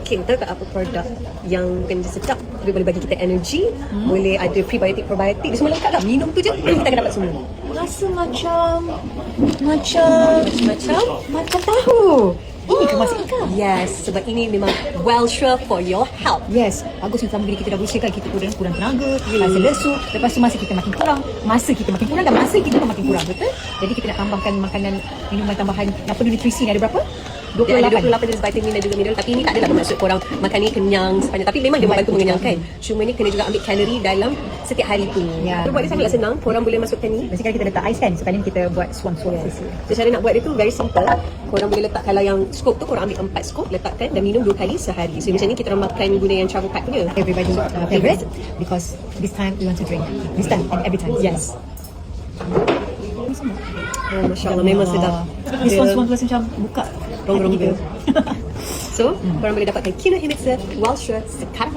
Okay, tahu tak apa produk yang bukan je sedap tapi boleh bagi kita energy, boleh ada prebiotik, probiotik, dia semua lengkap lah. Minum tu je kita akan dapat semua. Rasa macam tahu. Ini kemas ikan. Yes, sebab ini memang well sure for your health. Yes, bagus sama bila kita dah bersih kan, kita kurang tenaga, rasa lesu, lepas tu masa kita makin kurang, dan masa kita pun makin kurang, betul? Jadi kita nak tambahkan minuman tambahan yang penuh nutrisi ni ada berapa? Dia ada 28 jenis vitamin dan juga mineral. Tapi ini tak adalah bermaksud korang makan ni kenyang sepanjang. Tapi memang dia membantu mengenyangkan. Cuma ni kena juga ambil kalori dalam setiap hari tu. Ya. Buat dia sangatlah senang. Korang boleh masukkan ni. Basically kita letak ais kan, sekali kita buat suam-suam. So cara nak buat dia tu very simple. Korang boleh letak, kalau yang scoop tu korang ambil 4 scoop, letakkan dan minum 2 kali sehari. So macam ni kita orang makan guna yang travel pack punya. Everybody favorite because this time we want to drink. This time and every time. Yes. Oh, Masya Allah, memang sedap. This one semua macam buka rong-rong dia. So, korang boleh dapatkan Kino Himitsu Well Sure sekarang.